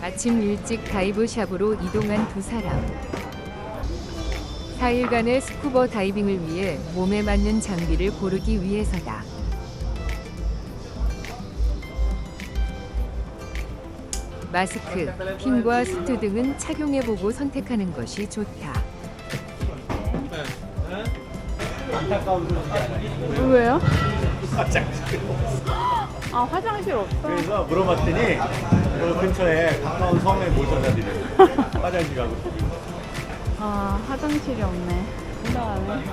아침 일찍 다이브샵으로 이동한 두 사람. 4일간의 스쿠버 다이빙을 위해 몸에 맞는 장비를 고르기 위해서다. 마스크, 핀과 수트 등은 착용해보고 선택하는 것이 좋다. 안타까운 소식이 왜요? 화장실 아, 화장실 없어. 그래서 물어봤더니 그 근처에 가까운 섬에 모셔다 드려요. 화장실 가고. 아, 화장실이 없네. 이상하네.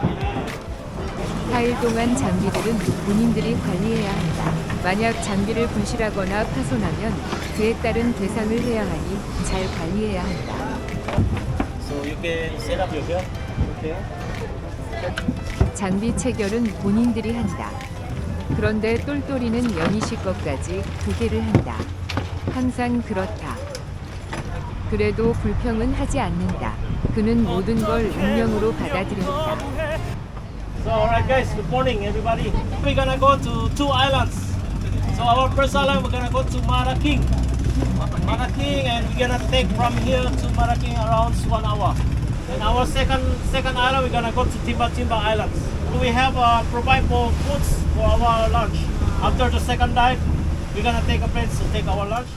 4일 동안 장비들은 본인들이 관리해야 한다. 만약 장비를 분실하거나 파손하면 그에 따른 배상을 해야 하니 잘 관리해야 한다. So you can set up your belt. Okay. 장비 체결은 본인들이 한다. 그런데 똘똘이는 연희씨 것까지 두 개를 한다. 항상 그렇다. 그래도 불평은 하지 않는다. 그는 모든 걸 운명으로 받아들였다. So alright guys, good morning everybody. We're gonna go to two islands. So our first island we're gonna go to Maraking. Maraking, and we're gonna take from here to Maraking around 1 hour. And our second island we're gonna go to Timba Timba Islands. We have provide for foods for our lunch. After the second dive, we're gonna take a break to take our lunch.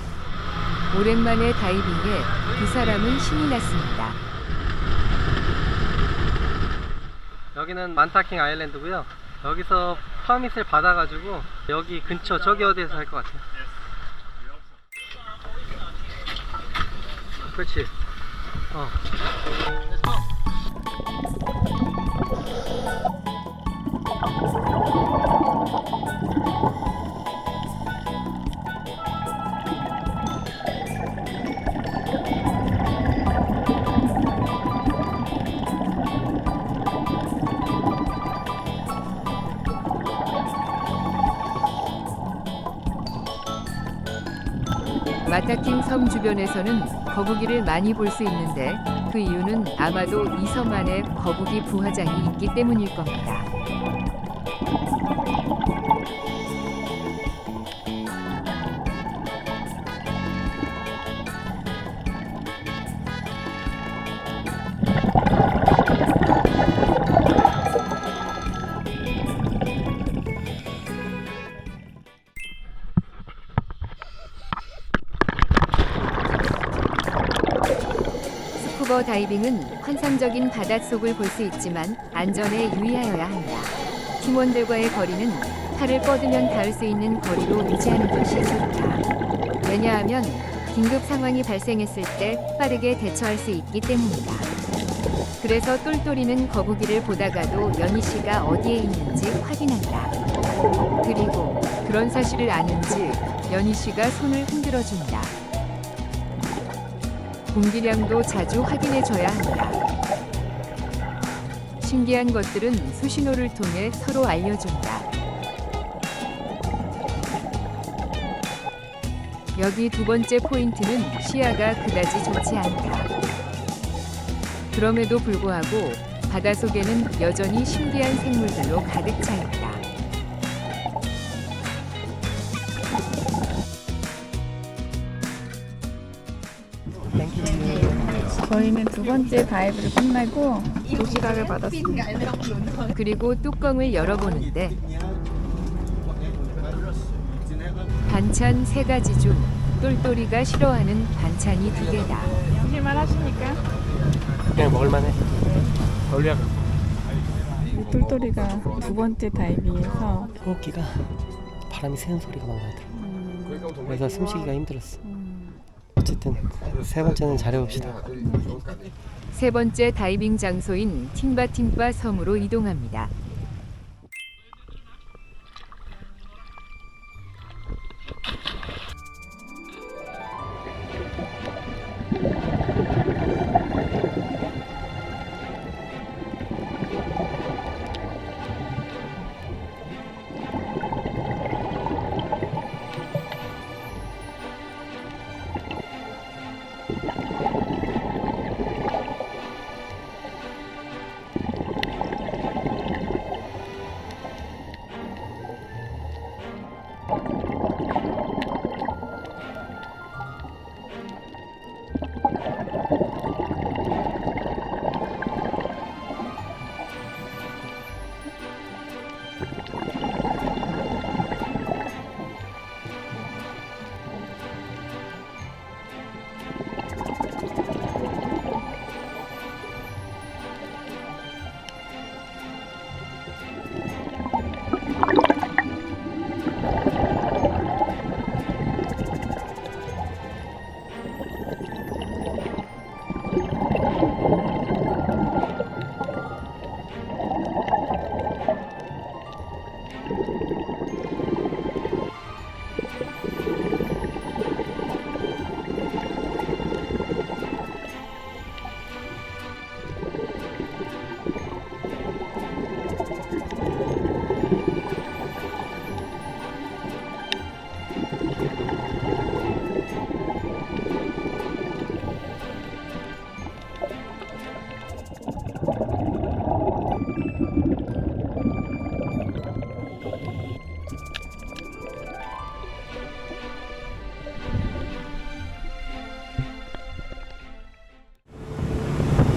오랜만에 다이빙에 두 사람은 신이 났습니다. 여기는 만타킹 아일랜드고요. 여기서 퍼밋을 받아가지고 여기 근처 저기 어디에서 할 것 같아요. 그렇지. 마타킹 섬 주변에서는 거북이를 많이 볼 수 있는데 그 이유는 아마도 이 섬 안에 거북이 부화장이 있기 때문일 겁니다. 스쿠버 다이빙은 환상적인 바닷속을 볼 수 있지만 안전에 유의하여야 한다. 팀원들과의 거리는 팔을 뻗으면 닿을 수 있는 거리로 유지하는 것이 좋다. 왜냐하면 긴급 상황이 발생했을 때 빠르게 대처할 수 있기 때문이다. 그래서 똘똘이는 거북이를 보다가도 연희 씨가 어디에 있는지 확인한다. 그리고 그런 사실을 아는지 연희 씨가 손을 흔들어준다. 공기량도 자주 확인해줘야 한다. 신기한 것들은 수신호를 통해 서로 알려준다. 여기 두 번째 포인트는 시야가 그다지 좋지 않다. 그럼에도 불구하고 바닷속에는 여전히 신기한 생물들로 가득 차 있다. 저희는 두 번째 다이브를 끝내고 도시락을 받았습니다. 그리고 뚜껑을 열어보는데 반찬 3가지 중 똘똘이가 싫어하는 반찬이 2개다. 드실만 하십니까? 그냥 먹을만해. 원래 우리 똘똘이가 두 번째 다이빙에서 호흡기가 바람이 새는 소리가 막 나더라고. 그래서 숨쉬기가 힘들었어. 어쨌든 세 번째는 잘해봅시다. 세 번째 다이빙 장소인 팅바팅바 섬으로 이동합니다.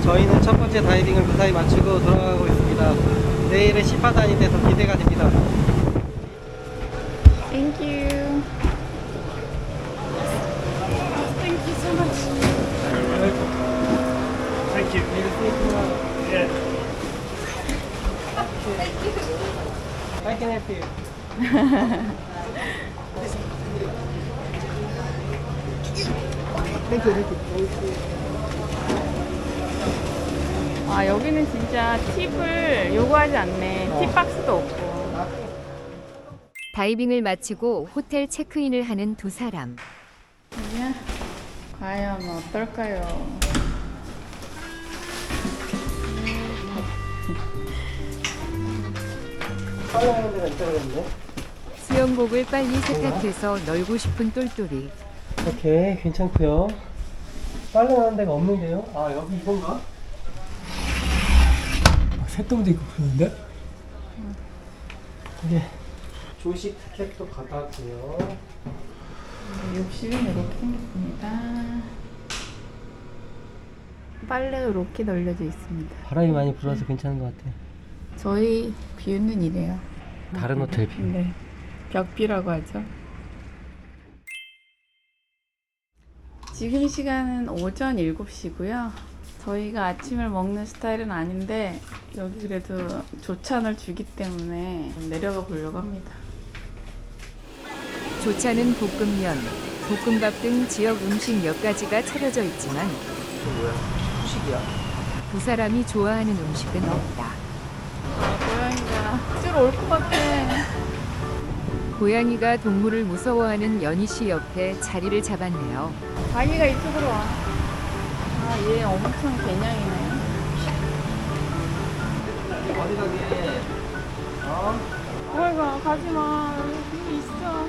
저희는 첫 번째 다이빙을 무사히 마치고 돌아가고 있습니다. 내일은 시파단이 돼서 기대가 됩니다. Thank you. Thank you. Yeah. I can help you. 아, 여기는 진짜 팁을 요구하지 않네. 팁박스도 없고. 다이빙을 마치고 호텔 체크인을 하는 두 사람. 그냥 과연 어떨까요? 촬영하는 데가 있다 그랬는데. 수영복을 빨리 세탁해서 널고 싶은 똘똘이. 오케이, 괜찮고요. 빨래하는 데가 없는데요? 아, 여기 이건가? 새똥도 있고 그러는데? 이게 조식 티켓도 받았고요. 욕실은 이렇게 생겼습니다. 빨래가 이렇게 널려져 있습니다. 바람이 많이 불어서 괜찮은 것 같아. 저희 뷰는 이래요. 다른 호텔 뷰. 네, 벽뷰라고 하죠. 지금 시간은 오전 7시고요. 저희가 아침을 먹는 스타일은 아닌데 여기 그래도 조찬을 주기 때문에 내려가 보려고 합니다. 조차는 볶음면, 볶음밥 등 지역 음식 몇 가지가 차려져 있지만 후식이야? 두 사람이 좋아하는 음식은 없다. 아, 고양이가 줄 올 것 같아. 고양이가 동물을 무서워하는 연희 씨 옆에 자리를 잡았네요. 자기가 이쪽으로 와. 아, 얘 엄청 개냥이네. 어디 가게? 어? 어머가 가지마. 여기 있어.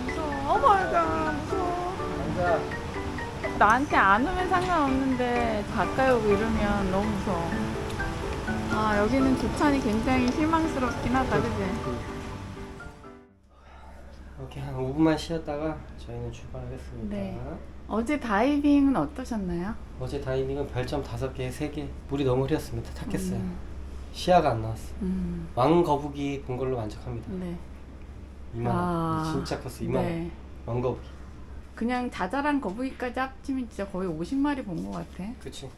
무서워. 어머가 무서워. 앉아. 나한테 안 오면 상관없는데 가까이 오고 이러면 너무 무서워. 아, 여기는 조찬이 굉장히 실망스럽긴 하다, 그지? 이렇게 한 5분만 쉬었다가 저희는 출발하겠습니다. 네. 어제 다이빙은 어떠셨나요? 어제 다이빙은 별점 5개, 3개. 물이 너무 흐렸습니다. 탁했어요. 시야가 안 나왔어. 왕거북이 본 걸로 만족합니다. 네. 이만한. 아, 진짜 컸어. 이만한. 네. 왕거북이. 그냥 자잘한 거북이까지 합치면 진짜 거의 50마리 본 것 같아. 그치.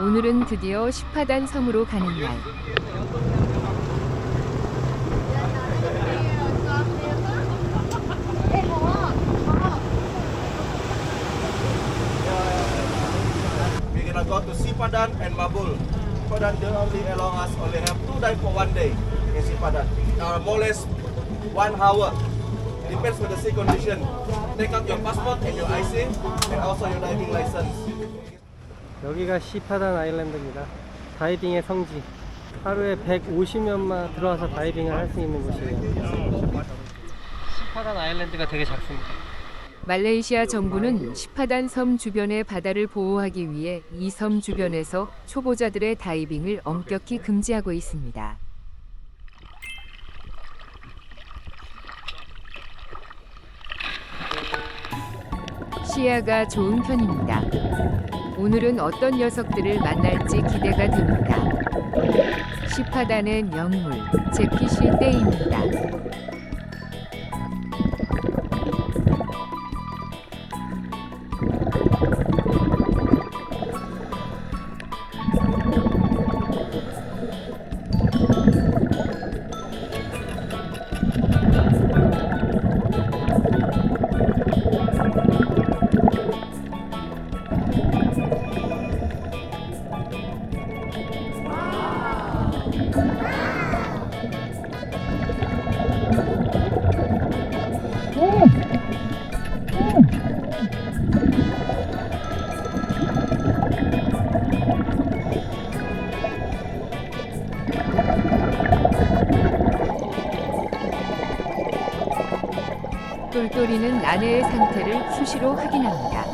오늘은 드디어 시파단 섬으로 가는 날. We're gonna go to Sipadan and Mabul. Sipadan they only allow us only have 2 dive for 1 day in Sipadan. More or less 1 hour. Depends on the sea condition. Take out your passport and your IC and also your diving license. 여기가 시파단 아일랜드입니다. 다이빙의 성지. 하루에 150명만 들어와서 다이빙을 할 수 있는 곳이에요. 시파단 아일랜드가 되게 작습니다. 말레이시아 정부는 시파단 섬 주변의 바다를 보호하기 위해 이 섬 주변에서 초보자들의 다이빙을 엄격히 금지하고 있습니다. 시야가 좋은 편입니다. 오늘은 어떤 녀석들을 만날지 기대가 됩니다. 시파단의 명물, 잭피쉬 떼입니다. 소리는 아내의 상태를 수시로 확인합니다.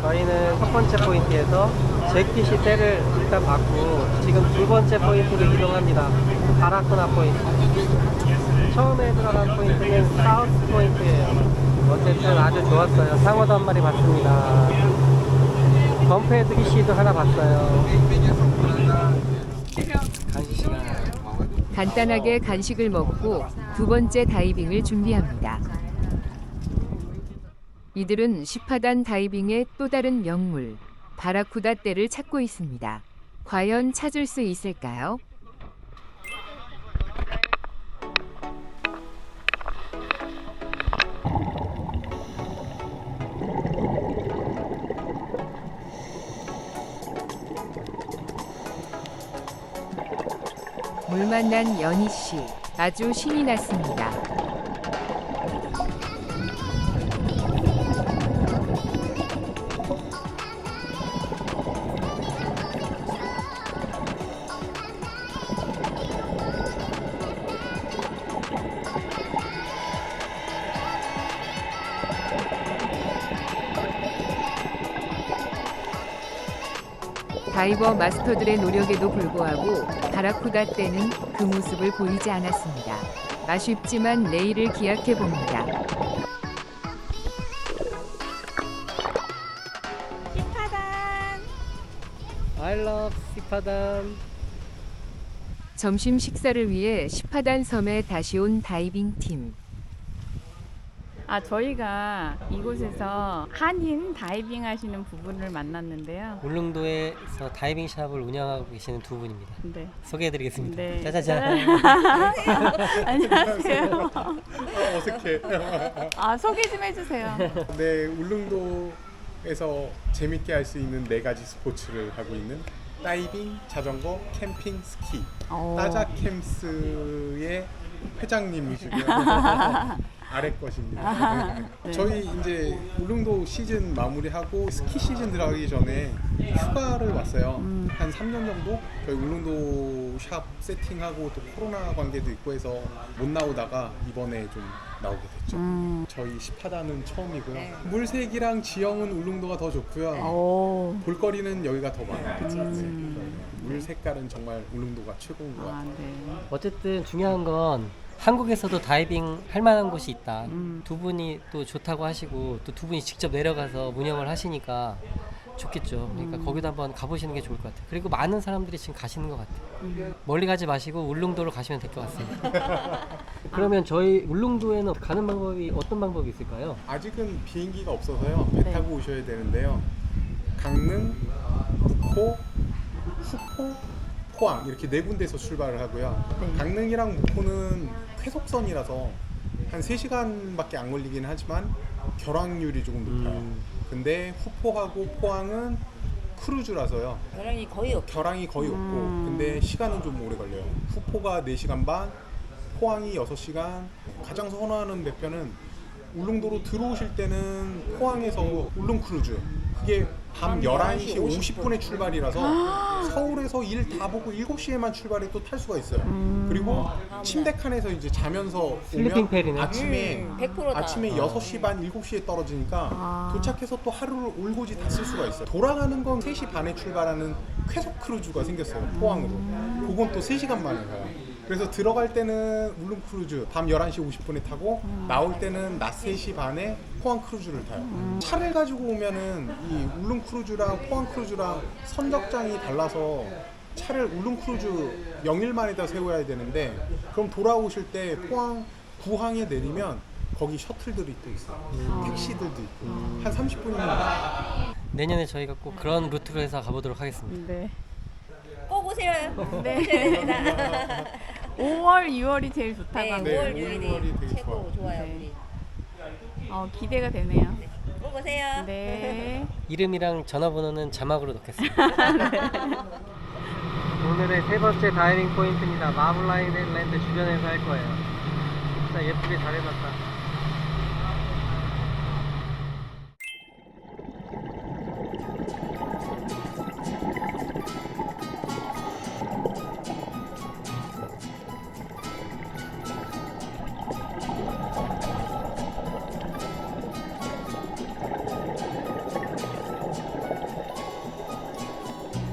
저희는 첫 번째 포인트에서 잭핏이 때를 일단 맞고 지금 두 번째 포인트로 이동합니다. 바라쿠나 포인트. 처음에 들어간 포인트는 사우스 포인트예요. 어쨌든 아주 좋았어요. 상어도 한 마리 봤습니다. 범프헤드 피쉬도 하나 봤어요. 간식 시간. 간단하게 간식을 먹고 두 번째 다이빙을 준비합니다. 이들은 10하단 다이빙의 또 다른 명물, 바라쿠다 떼를 찾고 있습니다. 과연 찾을 수 있을까요? 물 만난 연희 씨, 아주 신이 났습니다. 다이버 마스터들의 노력에도 불구하고 바라쿠다 떼는 그 모습을 보이지 않았습니다. 아쉽지만 내일을 기약해 봅니다. I love 시파단. 점심 식사를 위해 10하단 섬에 다시 온 다이빙 팀. 저희가 이곳에서 한인 다이빙 하시는 부부를 만났는데요. 울릉도에서 다이빙 샵을 운영하고 계시는 두 분입니다. 네. 소개해드리겠습니다. 네. 짜자잔. 안녕하세요. 어색해. 소개 좀 해주세요. 네, 울릉도에서 재밌게 할 수 있는 4가지 스포츠를 하고 있는 다이빙, 자전거, 캠핑, 스키. 따자캠스의 회장님이시고요. 아래 것입니다. 네. 저희 이제 울릉도 시즌 마무리하고 스키 시즌 들어가기 전에 휴가를 왔어요. 한 3년 정도 저희 울릉도 샵 세팅하고 또 코로나 관계도 있고 해서 못 나오다가 이번에 좀 나오게 됐죠. 저희 10하단은 처음이고요. 물색이랑 지형은 울릉도가 더 좋고요. 볼거리는 여기가 더 많아요. 물 색깔은 정말 울릉도가 최고인 것 같아요. 네. 어쨌든 중요한 건 한국에서도 다이빙 할 만한 곳이 있다. 두 분이 또 좋다고 하시고 또 두 분이 직접 내려가서 운영을 하시니까 좋겠죠. 그러니까 거기도 한번 가보시는 게 좋을 것 같아요. 그리고 많은 사람들이 지금 가시는 것 같아요. 멀리 가지 마시고 울릉도로 가시면 될 것 같습니다. 그러면 저희 울릉도에는 가는 방법이 어떤 방법이 있을까요? 아직은 비행기가 없어서요. 배 타고 오셔야 되는데요. 강릉, 목포, 후포, 포항 이렇게 4군데에서 출발을 하고요. 강릉이랑 목포는 쾌속선이라서 한 3시간밖에 안 걸리긴 하지만 결항률이 조금 높아요. 근데 후포하고 포항은 크루즈라서요. 결항이 거의 없죠. 결항이 거의 없고 근데 시간은 좀 오래 걸려요. 후포가 4시간 반, 포항이 6시간. 가장 선호하는 배편은 울릉도로 들어오실 때는 포항에서 울릉크루즈 그게 밤 11시 50분에 출발이라서 서울에서 일 다 보고 7시에만 출발해 또 탈 수가 있어요. 그리고 침대 칸에서 이제 자면서 슬리핑 오면 펠이네. 아침에 100%다. 아침에 6시 반 7시에 떨어지니까 도착해서 또 하루를 올고지 다 쓸 수가 있어요. 돌아가는 건 3시 반에 출발하는 쾌속 크루즈가 생겼어요. 포항으로. 그건 또 3시간 만에 가요. 그래서 들어갈 때는 울릉 크루즈 밤 11시 50분에 타고 나올 때는 낮 3시 반에 포항 크루즈를 타요. 차를 가지고 오면은 이 울릉 크루즈랑 포항 크루즈랑 선적장이 달라서 차를 울릉 크루즈 0일만에다 세워야 되는데 그럼 돌아오실 때 포항 구항에 내리면 거기 셔틀들이 또 있어요. 택시들도 있고 한 30분이면 내년에 저희가 꼭 그런 루트로 해서 가보도록 하겠습니다. 네. 꼭 오세요. 네. 5월, 6월이 제일 좋다고 네, 합니다. 5월, 네, 6일이 5월이 되게 최고 좋아요. 네. 우리. 기대가 되네요. 꼭 오세요. 네. 이름이랑 전화번호는 자막으로 넣겠습니다. 오늘의 세 번째 다이빙 포인트입니다. 마블 아일랜드 주변에서 할 거예요. 진짜 예쁘게 잘 해놨다.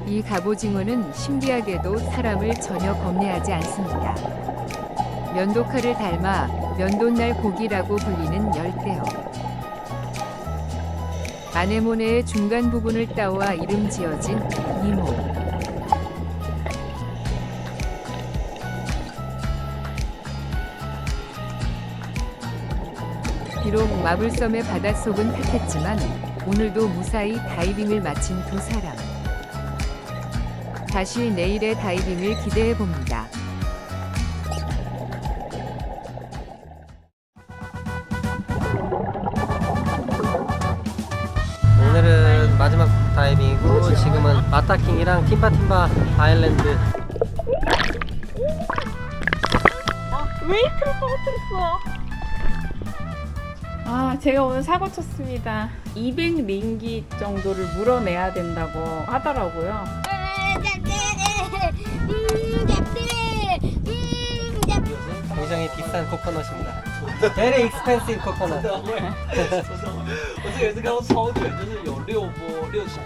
이 갑오징어는 신기하게도 사람을 전혀 겁내하지 않습니다. 면도칼을 닮아 면도날 고기라고 불리는 열대어. 아네모네의 중간 부분을 따와 이름 지어진 니모. 비록 마블섬의 바닷속은 탁했지만 오늘도 무사히 다이빙을 마친 두 사람. 다시 내일의 다이빙을 기대해 봅니다. 오늘은 마지막 다이빙이고 지금은 마타킹이랑 팀바팀바 아일랜드. 웨이트를 떨어뜨렸어. 제가 오늘 사고 쳤습니다. 200링깃 정도를 물어내야 된다고 하더라고요. 굉장히 비싼 코코넛입니다. Very expensive coconut. 我这个也是刚刚超卷，就是有6波6起。